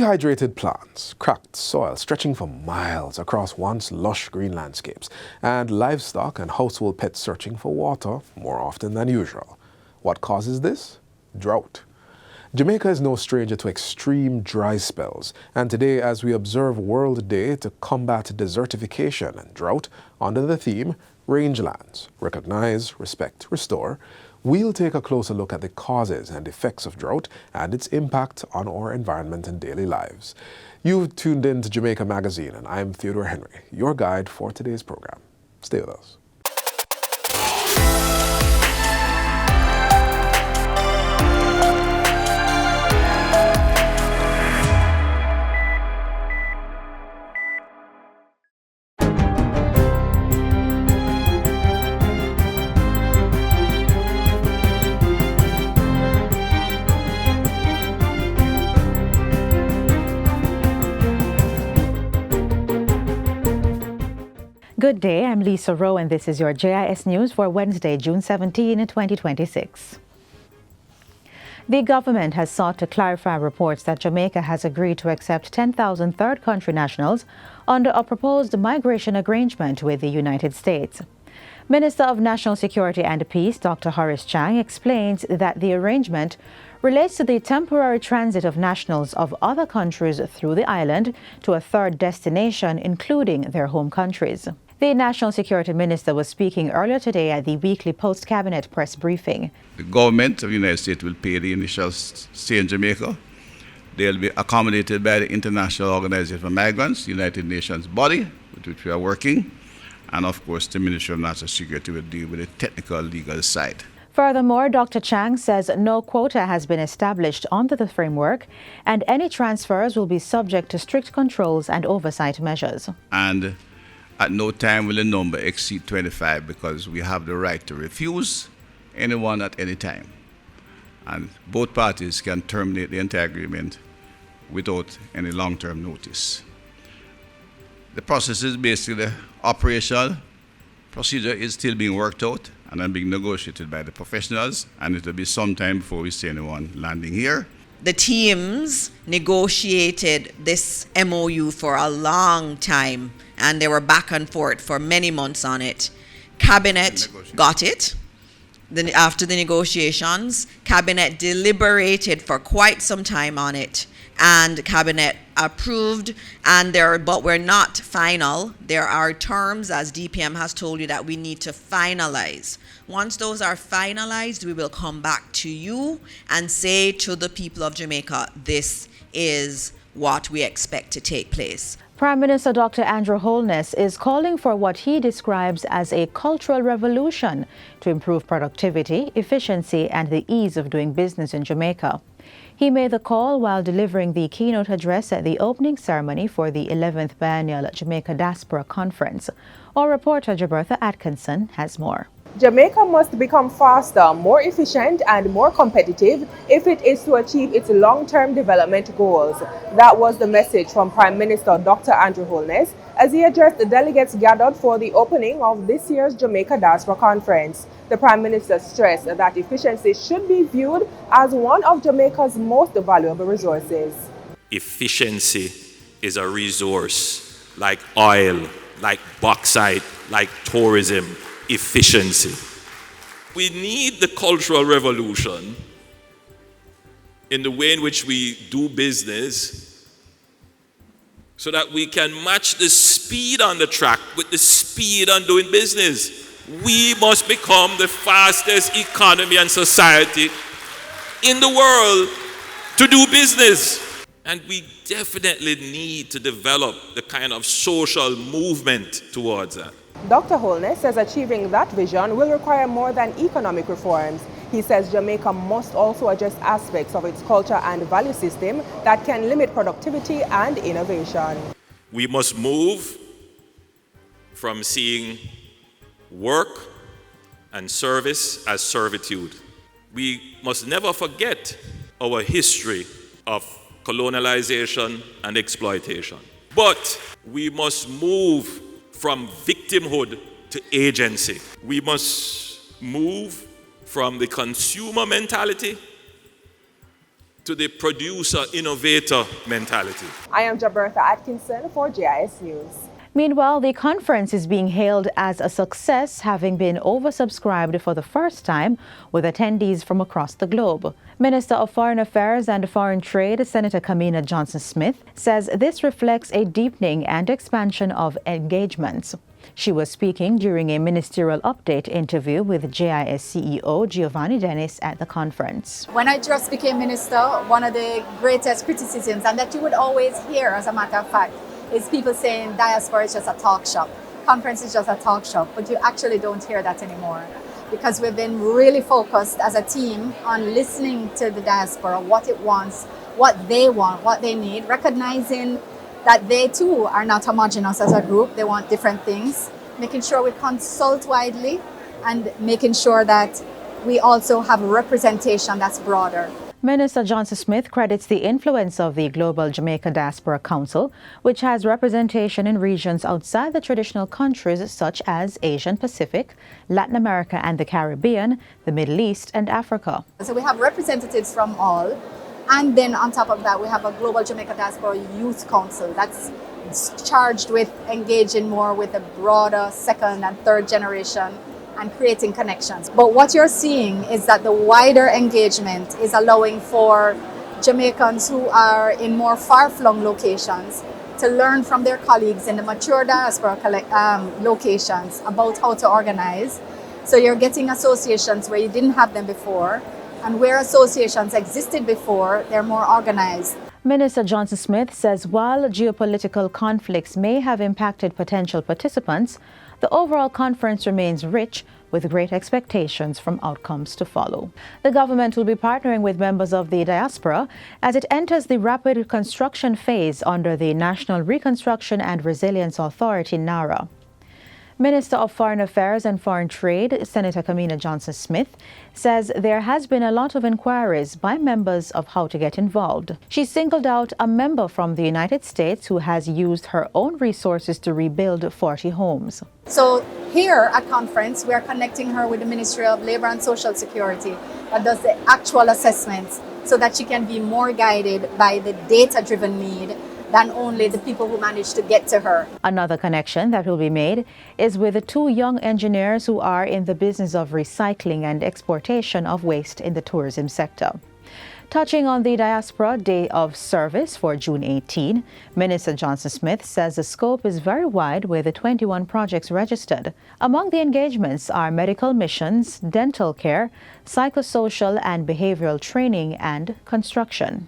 Dehydrated plants, cracked soil stretching for miles across once lush green landscapes, and livestock and household pets searching for water more often than usual. What causes this? Drought. Jamaica is no stranger to extreme dry spells, and today, as we observe World Day to combat desertification and drought under the theme Rangelands, Recognize, Respect, Restore, we'll take a closer look at the causes and effects of drought and its impact on our environment and daily lives. You've tuned in to Jamaica Magazine, and I'm Theodore Henry, your guide for today's program. Stay with us. Good day, I'm Lisa Rowe, and this is your JIS News for Wednesday, June 17, 2026. The government has sought to clarify reports that Jamaica has agreed to accept 10,000 third country nationals under a proposed migration arrangement with the United States. Minister of National Security and Peace, Dr. Horace Chang, explains that the arrangement relates to the temporary transit of nationals of other countries through the island to a third destination, including their home countries. The National Security Minister was speaking earlier today at the weekly post-cabinet press briefing. The government of the United States will pay the initial stay in Jamaica. They'll be accommodated by the International Organization for Migrants, the United Nations body, with which we are working. And of course, the Ministry of National Security will deal with the technical legal side. Furthermore, Dr. Chang says no quota has been established under the framework, and any transfers will be subject to strict controls and oversight measures. And at no time will the number exceed 25, because we have the right to refuse anyone at any time. And both parties can terminate the entire agreement without any long-term notice. The process is basically the operational procedure is still being worked out and then being negotiated by the professionals, and it will be some time before we see anyone landing here. The teams negotiated this MOU for a long time, and they were back and forth for many months on it. Cabinet got it. Then after the negotiations, Cabinet deliberated for quite some time on it, and Cabinet approved, but we're not final. There are terms, as DPM has told you, that we need to finalize. Once those are finalized, we will come back to you and say to the people of Jamaica, this is what we expect to take place. Prime Minister Dr. Andrew Holness is calling for what he describes as a cultural revolution to improve productivity, efficiency, and the ease of doing business in Jamaica. He made the call while delivering the keynote address at the opening ceremony for the 11th Biennial Jamaica Diaspora Conference. Our reporter Jabertha Atkinson has more. Jamaica must become faster, more efficient, and more competitive if it is to achieve its long-term development goals. That was the message from Prime Minister Dr. Andrew Holness as he addressed the delegates gathered for the opening of this year's Jamaica Diaspora Conference. The Prime Minister stressed that efficiency should be viewed as one of Jamaica's most valuable resources. Efficiency is a resource like oil, like bauxite, like tourism. Efficiency. We need the cultural revolution in the way in which we do business so that we can match the speed on the track with the speed on doing business. We must become the fastest economy and society in the world to do business. And we definitely need to develop the kind of social movement towards that. Dr. Holness says achieving that vision will require more than economic reforms. He says Jamaica must also address aspects of its culture and value system that can limit productivity and innovation. We must move from seeing work and service as servitude. We must never forget our history of colonialization and exploitation. But we must move from victimhood to agency. We must move from the consumer mentality to the producer, innovator mentality. I am Jabertha Atkinson for JIS News. Meanwhile, the conference is being hailed as a success, having been oversubscribed for the first time with attendees from across the globe. Minister of Foreign Affairs and Foreign Trade, Senator Kamina Johnson-Smith, says this reflects a deepening and expansion of engagements. She was speaking during a ministerial update interview with JIS CEO Giovanni Dennis at the conference. When I just became minister, one of the greatest criticisms, and that you would always hear as a matter of fact, is people saying diaspora is just a talk shop, conference is just a talk shop, but you actually don't hear that anymore, because we've been really focused as a team on listening to the diaspora, what it wants, what they want, what they need, recognizing that they too are not homogenous as a group, they want different things, making sure we consult widely and making sure that we also have a representation that's broader. Minister Johnson-Smith credits the influence of the Global Jamaica Diaspora Council, which has representation in regions outside the traditional countries such as Asian Pacific, Latin America and the Caribbean, the Middle East and Africa. So we have representatives from all, and then on top of that we have a Global Jamaica Diaspora Youth Council that's charged with engaging more with the broader second and third generation and creating connections. But what you're seeing is that the wider engagement is allowing for Jamaicans who are in more far-flung locations to learn from their colleagues in the mature diaspora locations about how to organize. So you're getting associations where you didn't have them before, and where associations existed before, they're more organized. Minister Johnson-Smith says while geopolitical conflicts may have impacted potential participants, the overall conference remains rich with great expectations from outcomes to follow. The government will be partnering with members of the diaspora as it enters the rapid construction phase under the National Reconstruction and Resilience Authority, NARA. Minister of Foreign Affairs and Foreign Trade, Senator Kamina Johnson-Smith, says there has been a lot of inquiries by members of how to get involved. She singled out a member from the United States who has used her own resources to rebuild 40 homes. So here at conference, we are connecting her with the Ministry of Labor and Social Security that does the actual assessments so that she can be more guided by the data-driven need than only the people who manage to get to her. Another connection that will be made is with the two young engineers who are in the business of recycling and exportation of waste in the tourism sector. Touching on the Diaspora Day of Service for June 18, Minister Johnson-Smith says the scope is very wide with the 21 projects registered. Among the engagements are medical missions, dental care, psychosocial and behavioral training and construction.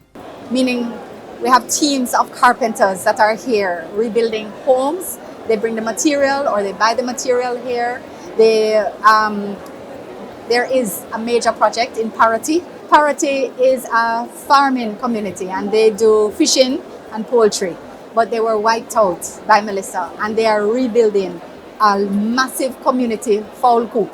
Meaning we have teams of carpenters that are here rebuilding homes. They bring the material or they buy the material here. There is a major project in Parity. Parity is a farming community and they do fishing and poultry. But they were wiped out by Melissa and they are rebuilding a massive community fowl coop.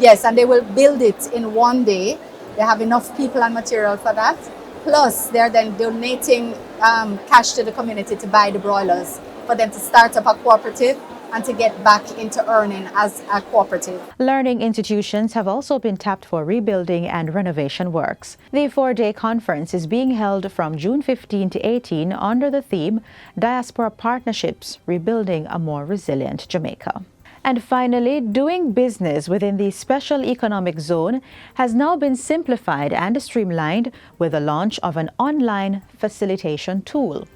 Yes, and they will build it in one day. They have enough people and material for that. Plus, they're then donating cash to the community to buy the broilers for them to start up a cooperative and to get back into earning as a cooperative. Learning institutions have also been tapped for rebuilding and renovation works. The 4-day conference is being held from June 15 to 18 under the theme Diaspora Partnerships, Rebuilding a More Resilient Jamaica. And finally, doing business within the Special Economic Zone has now been simplified and streamlined with the launch of an online facilitation tool.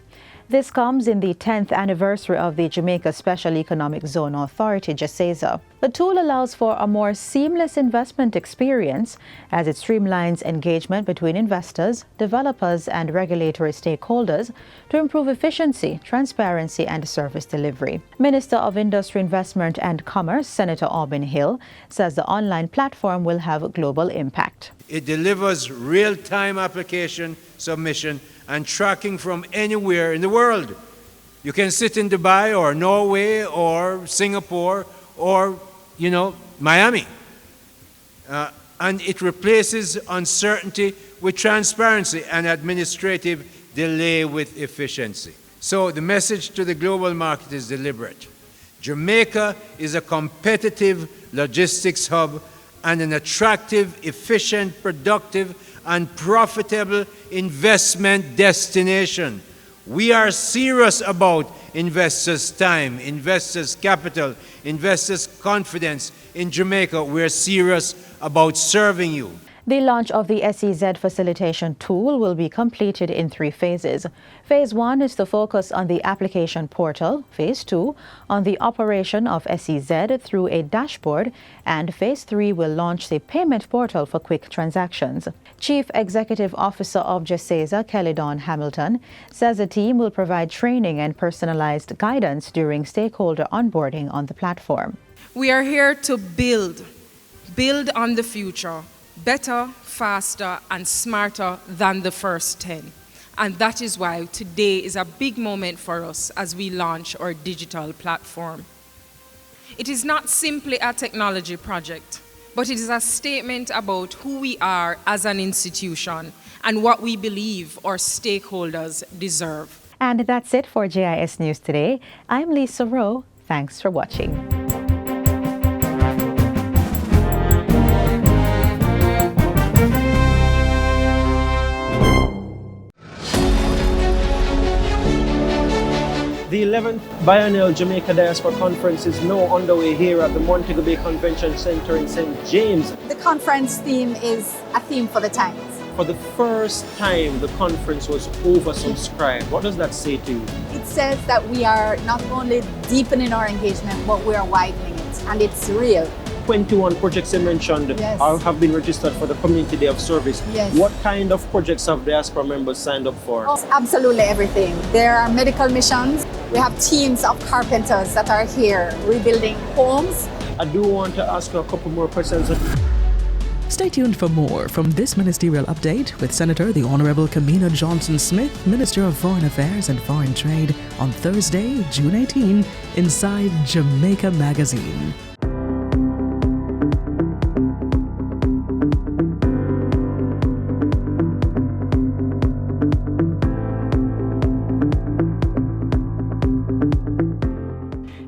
This comes in the 10th anniversary of the Jamaica Special Economic Zone Authority, JASEZA. The tool allows for a more seamless investment experience as it streamlines engagement between investors, developers, and regulatory stakeholders to improve efficiency, transparency, and service delivery. Minister of Industry, Investment and Commerce, Senator Auburn Hill, says the online platform will have global impact. It delivers real-time application submission and tracking from anywhere in the world. You can sit in Dubai or Norway or Singapore or, Miami. And it replaces uncertainty with transparency and administrative delay with efficiency. So the message to the global market is deliberate. Jamaica is a competitive logistics hub and an attractive, efficient, productive, and profitable investment destination. We are serious about investors' time, investors' capital, investors' confidence in Jamaica. We're serious about serving you. The launch of the SEZ facilitation tool will be completed in 3 phases. Phase 1 is to focus on the application portal, Phase 2 on the operation of SEZ through a dashboard, and Phase 3 will launch the payment portal for quick transactions. Chief Executive Officer of JASEZA, Kelly Dawn Hamilton, says the team will provide training and personalized guidance during stakeholder onboarding on the platform. We are here to build on the future, better, faster, and smarter than the first 10. And that is why today is a big moment for us as we launch our digital platform. It is not simply a technology project, but it is a statement about who we are as an institution and what we believe our stakeholders deserve. And that's it for JIS News today. I'm Lisa Rowe. Thanks for watching. The 11th Biennial Jamaica Diaspora Conference is now underway here at the Montego Bay Convention Center in St. James. The conference theme is a theme for the times. For the first time, the conference was oversubscribed. What does that say to you? It says that we are not only deepening our engagement, but we are widening it, and it's real. 21 projects you mentioned have been registered for the Community Day of Service. Yes. What kind of projects have diaspora members signed up for? Oh, absolutely everything. There are medical missions. We have teams of carpenters that are here rebuilding homes. I do want to ask you a couple more questions. Stay tuned for more from this ministerial update with Senator the Honourable Kamina Johnson-Smith, Minister of Foreign Affairs and Foreign Trade, on Thursday, June 18, inside Jamaica Magazine.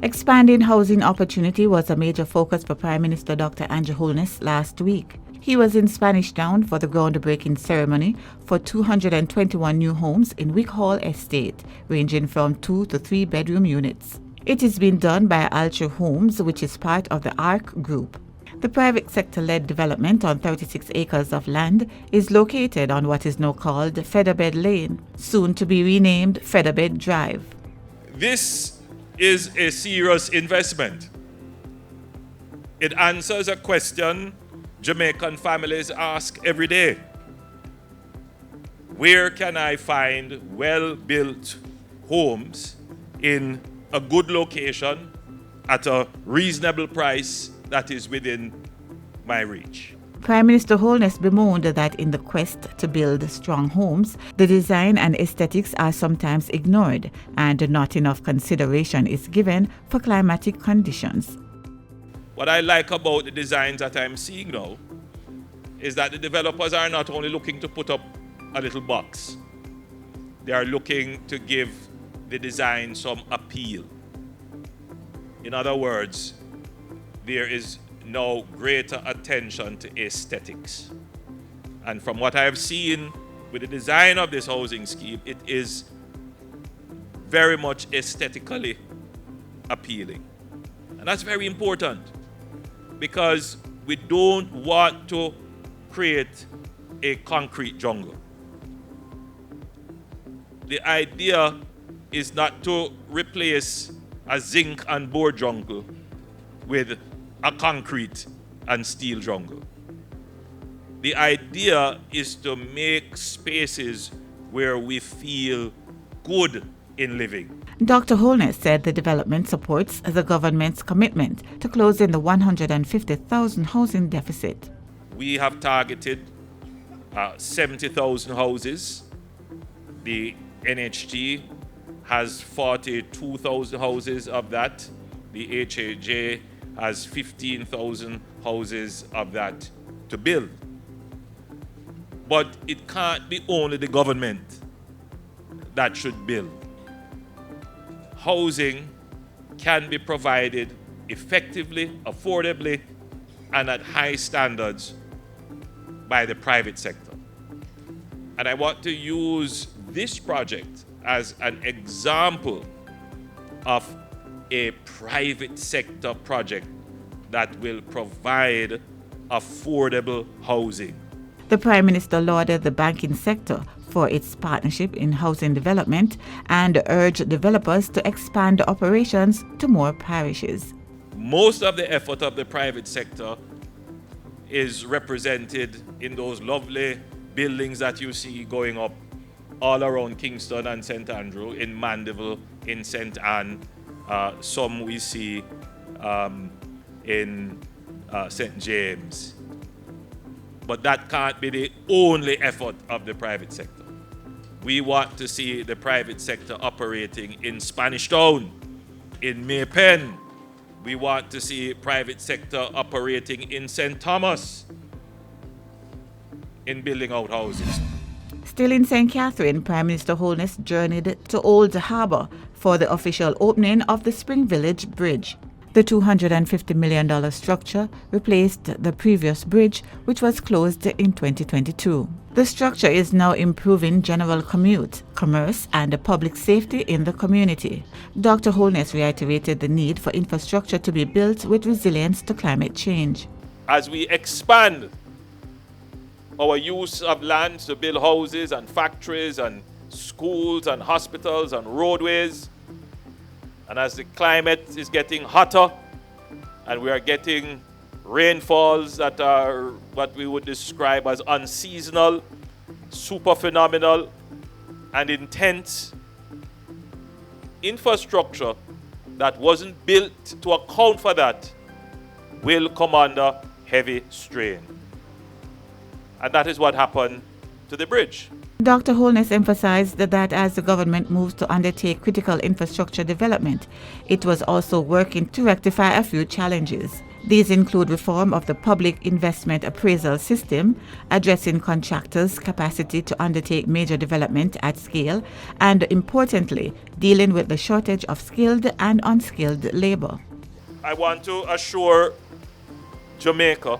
Expanding housing opportunity was a major focus for Prime Minister Dr. Andrew Holness last week. He was in Spanish Town for the groundbreaking ceremony for 221 new homes in Wick Hall Estate, ranging from 2 to 3 bedroom units. It is being done by Altra Homes, which is part of the ARC Group. The private sector-led development on 36 acres of land is located on what is now called Featherbed Lane, soon to be renamed Featherbed Drive. This is a serious investment. It answers a question Jamaican families ask every day. Where can I find well-built homes in a good location at a reasonable price that is within my reach? Prime Minister Holness bemoaned that in the quest to build strong homes, the design and aesthetics are sometimes ignored and not enough consideration is given for climatic conditions. What I like about the designs that I'm seeing now is that the developers are not only looking to put up a little box, they are looking to give the design some appeal. In other words, there is now greater attention to aesthetics. And from what I have seen with the design of this housing scheme, it is very much aesthetically appealing. And that's very important because we don't want to create a concrete jungle. The idea is not to replace a zinc and board jungle with a concrete and steel jungle. The idea is to make spaces where we feel good in living. Dr. Holness said the development supports the government's commitment to closing the 150,000 housing deficit. We have targeted 70,000 houses. The NHT has 42,000 houses of that. The HAJ has 15,000 houses of that to build. But it can't be only the government that should build. Housing can be provided effectively, affordably, and at high standards by the private sector. And I want to use this project as an example of a private sector project that will provide affordable housing. The Prime Minister lauded the banking sector for its partnership in housing development and urged developers to expand operations to more parishes. Most of the effort of the private sector is represented in those lovely buildings that you see going up all around Kingston and St. Andrew, in Mandeville, in St. Anne, some we see in St. James. But that can't be the only effort of the private sector. We want to see the private sector operating in Spanish Town, in Maypen. We want to see private sector operating in St. Thomas, in building out houses. Still in St. Catherine, Prime Minister Holness journeyed to Old Harbour for the official opening of the Spring Village Bridge. The $250 million structure replaced the previous bridge, which was closed in 2022. The structure is now improving general commute, commerce, and public safety in the community. Dr. Holness reiterated the need for infrastructure to be built with resilience to climate change. As we expand our use of land to build houses and factories and schools and hospitals and roadways, and as the climate is getting hotter and we are getting rainfalls that are what we would describe as unseasonal, super phenomenal, and intense, infrastructure that wasn't built to account for that will come under heavy strain. And that is what happened to the bridge. Dr. Holness emphasized that as the government moves to undertake critical infrastructure development, it was also working to rectify a few challenges. These include reform of the public investment appraisal system, addressing contractors' capacity to undertake major development at scale, and importantly, dealing with the shortage of skilled and unskilled labor. I want to assure Jamaica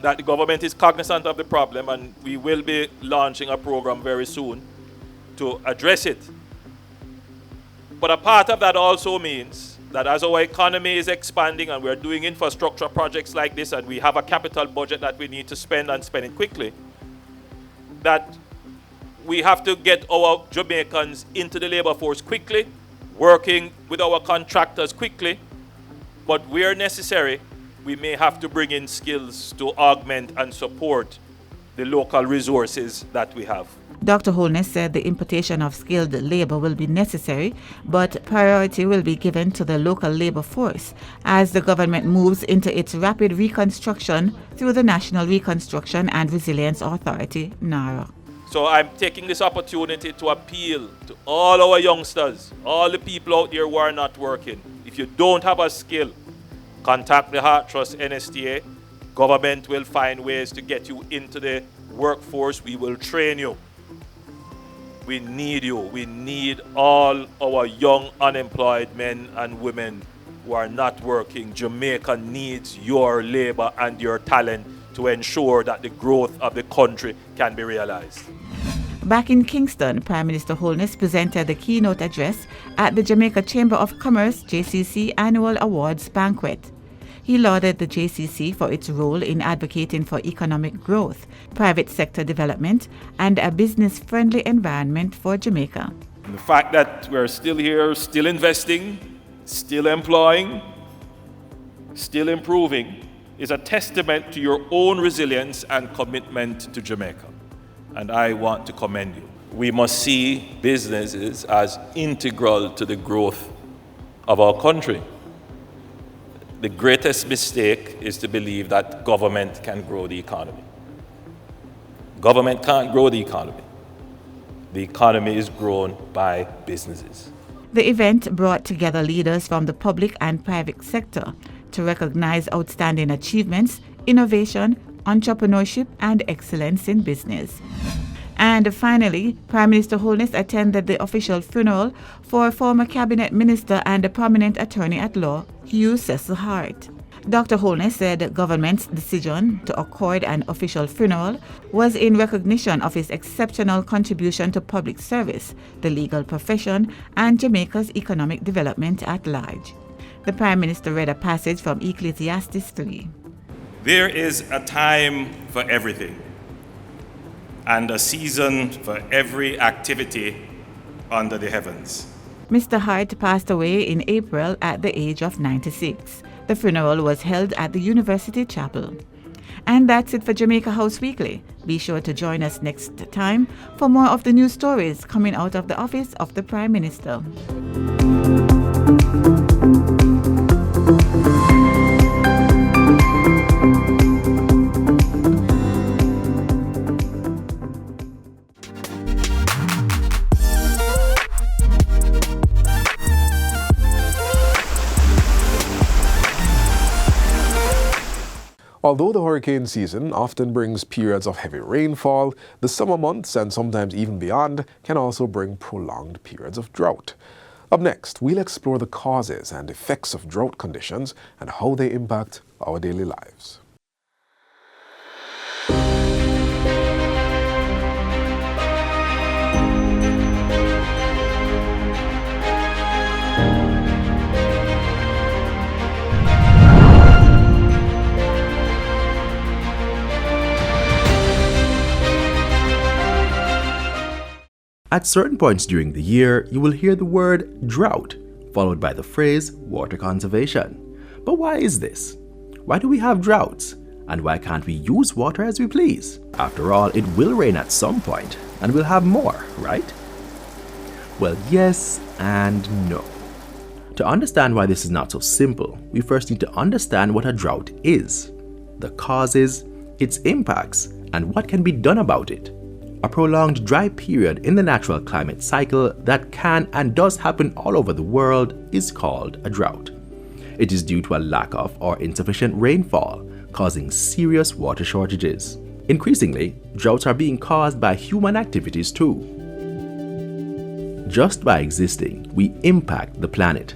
that the government is cognizant of the problem, and we will be launching a program very soon to address it. But a part of that also means that as our economy is expanding and we're doing infrastructure projects like this and we have a capital budget that we need to spend and spend it quickly, that we have to get our Jamaicans into the labor force quickly, working with our contractors quickly, but where necessary, we may have to bring in skills to augment and support the local resources that we have. Dr. Holness said the importation of skilled labor will be necessary, but priority will be given to the local labor force as the government moves into its rapid reconstruction through the National Reconstruction and Resilience Authority, NARA. So I'm taking this opportunity to appeal to all our youngsters, all the people out there who are not working. If you don't have a skill, contact the Heart Trust NSTA. Government will find ways to get you into the workforce. We will train you. We need you. We need all our young unemployed men and women who are not working. Jamaica needs your labor and your talent to ensure that the growth of the country can be realized. Back in Kingston, Prime Minister Holness presented the keynote address at the Jamaica Chamber of Commerce JCC Annual Awards Banquet. He lauded the JCC for its role in advocating for economic growth, private sector development, and a business-friendly environment for Jamaica. The fact that we're still here, still investing, still employing, still improving, is a testament to your own resilience and commitment to Jamaica. And I want to commend you. We must see businesses as integral to the growth of our country. The greatest mistake is to believe that government can grow the economy. Government can't grow the economy. The economy is grown by businesses. The event brought together leaders from the public and private sector to recognize outstanding achievements, innovation, entrepreneurship, and excellence in business. And finally, Prime Minister Holness attended the official funeral for former cabinet minister and a prominent attorney at law, Hugh Cecil Hart. Dr. Holness said the government's decision to accord an official funeral was in recognition of his exceptional contribution to public service, the legal profession, and Jamaica's economic development at large. The Prime Minister read a passage from Ecclesiastes 3. There is a time for everything, and a season for every activity under the heavens. Mr. Hart passed away in April at the age of 96. The funeral was held at the University Chapel. And that's it for Jamaica House Weekly. Be sure to join us next time for more of the news stories coming out of the office of the Prime Minister. Although the hurricane season often brings periods of heavy rainfall, the summer months and sometimes even beyond can also bring prolonged periods of drought. Up next, we'll explore the causes and effects of drought conditions and how they impact our daily lives. At certain points during the year, you will hear the word drought, followed by the phrase water conservation. But why is this? Why do we have droughts? And why can't we use water as we please? After all, it will rain at some point, and we'll have more, right? Well, yes and no. To understand why this is not so simple, we first need to understand what a drought is, the causes, its impacts, and what can be done about it. A prolonged dry period in the natural climate cycle that can and does happen all over the world is called a drought. It is due to a lack of or insufficient rainfall, causing serious water shortages. Increasingly, droughts are being caused by human activities too. Just by existing, we impact the planet,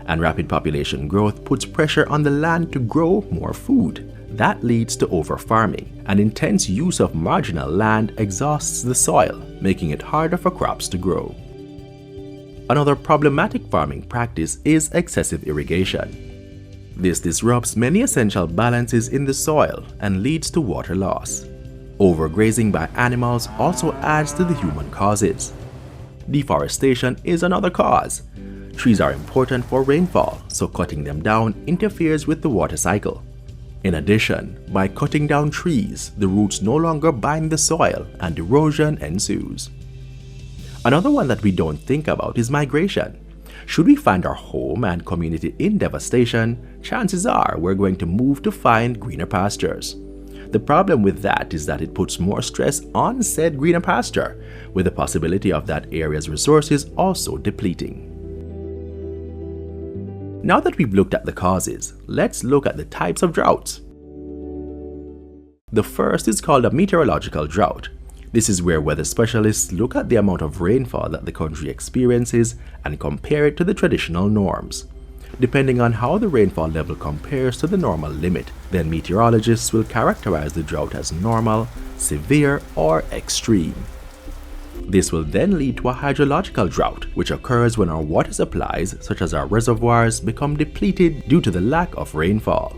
and rapid population growth puts pressure on the land to grow more food. That leads to over-farming. An intense use of marginal land exhausts the soil, making it harder for crops to grow. Another problematic farming practice is excessive irrigation. This disrupts many essential balances in the soil and leads to water loss. Overgrazing by animals also adds to the human causes. Deforestation is another cause. Trees are important for rainfall, so cutting them down interferes with the water cycle. In addition, by cutting down trees, the roots no longer bind the soil and erosion ensues. Another one that we don't think about is migration. Should we find our home and community in devastation, chances are we're going to move to find greener pastures. The problem with that is that it puts more stress on said greener pasture, with the possibility of that area's resources also depleting. Now that we've looked at the causes, let's look at the types of droughts. The first is called a meteorological drought. This is where weather specialists look at the amount of rainfall that the country experiences and compare it to the traditional norms. Depending on how the rainfall level compares to the normal limit, then meteorologists will characterize the drought as normal, severe, or extreme. This will then lead to a hydrological drought, which occurs when our water supplies, such as our reservoirs, become depleted due to the lack of rainfall.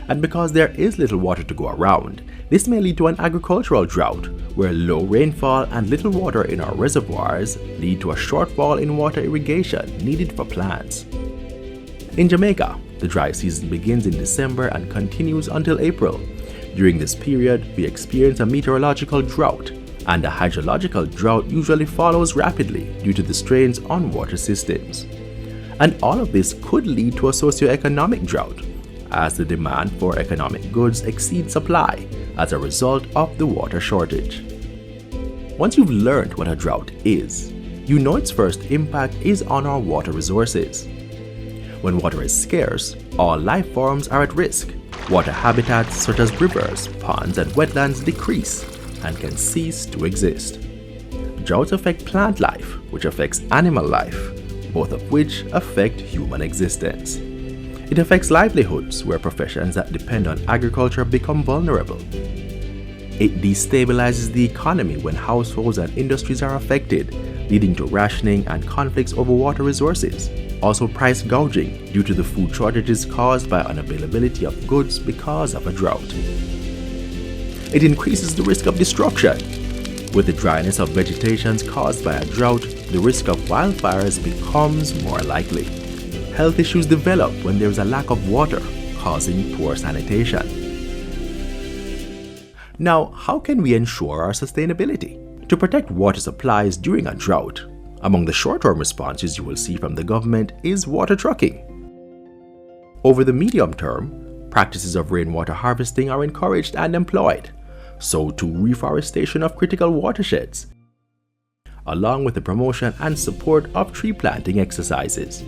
And because there is little water to go around, this may lead to an agricultural drought, where low rainfall and little water in our reservoirs lead to a shortfall in water irrigation needed for plants. In Jamaica, the dry season begins in December and continues until April. During this period, we experience a meteorological drought, and a hydrological drought usually follows rapidly due to the strains on water systems. And all of this could lead to a socioeconomic drought, as the demand for economic goods exceeds supply as a result of the water shortage. Once you've learned what a drought is, you know its first impact is on our water resources. When water is scarce, all life forms are at risk. Water habitats such as rivers, ponds, and wetlands decrease and can cease to exist. Droughts affect plant life, which affects animal life, both of which affect human existence. It affects livelihoods where professions that depend on agriculture become vulnerable. It destabilizes the economy when households and industries are affected, leading to rationing and conflicts over water resources. Also price gouging due to the food shortages caused by unavailability of goods because of a drought. It increases the risk of destruction. With the dryness of vegetation caused by a drought, the risk of wildfires becomes more likely. Health issues develop when there is a lack of water, causing poor sanitation. Now, how can we ensure our sustainability? To protect water supplies during a drought, among the short-term responses you will see from the government is water trucking. Over the medium term, practices of rainwater harvesting are encouraged and employed, so too reforestation of critical watersheds, along with the promotion and support of tree planting exercises.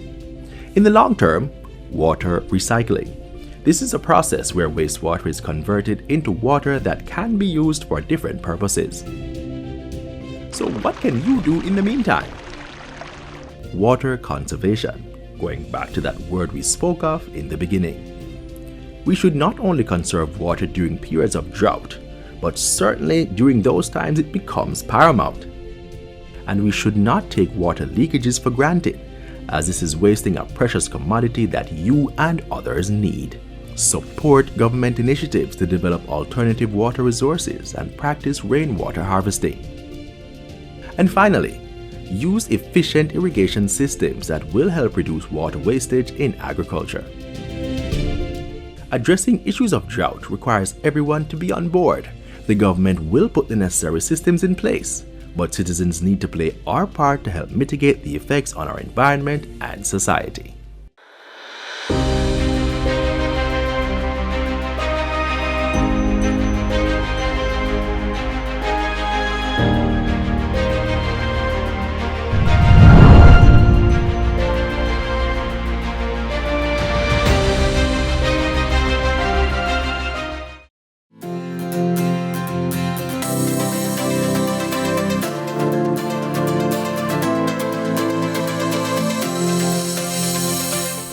In the long term, water recycling. This is a process where wastewater is converted into water that can be used for different purposes. So what can you do in the meantime? Water conservation, going back to that word we spoke of in the beginning. We should not only conserve water during periods of drought, but certainly during those times it becomes paramount. And we should not take water leakages for granted, as this is wasting a precious commodity that you and others need. Support government initiatives to develop alternative water resources and practice rainwater harvesting. And finally, use efficient irrigation systems that will help reduce water wastage in agriculture. Addressing issues of drought requires everyone to be on board. The government will put the necessary systems in place, but citizens need to play our part to help mitigate the effects on our environment and society.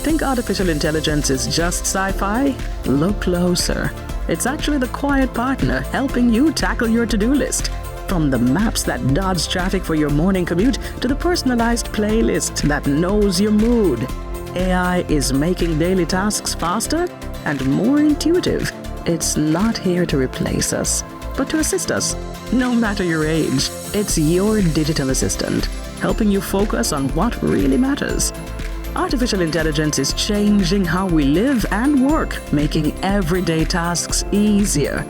Think artificial intelligence is just sci-fi? Look closer. It's actually the quiet partner helping you tackle your to-do list. From the maps that dodge traffic for your morning commute to the personalized playlist that knows your mood. AI is making daily tasks faster and more intuitive. It's not here to replace us, but to assist us. No matter your age, it's your digital assistant, helping you focus on what really matters. Artificial intelligence is changing how we live and work, making everyday tasks easier.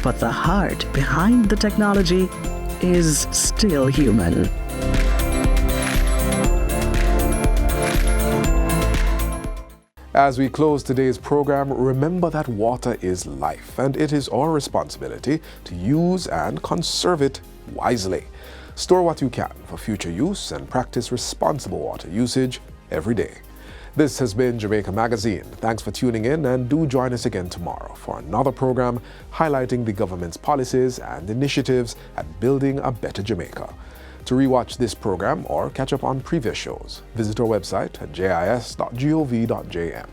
But the heart behind the technology is still human. As we close today's program, remember that water is life, and it is our responsibility to use and conserve it wisely. Store what you can for future use and practice responsible water usage every day. This has been Jamaica Magazine. Thanks for tuning in, and do join us again tomorrow for another program highlighting the government's policies and initiatives at building a better Jamaica. To rewatch this program or catch up on previous shows, visit our website at jis.gov.jm.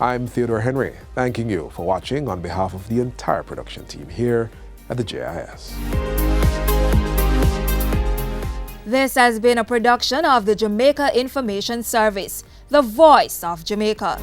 I'm Theodore Henry, thanking you for watching on behalf of the entire production team here at the JIS. This has been a production of the Jamaica Information Service, the voice of Jamaica.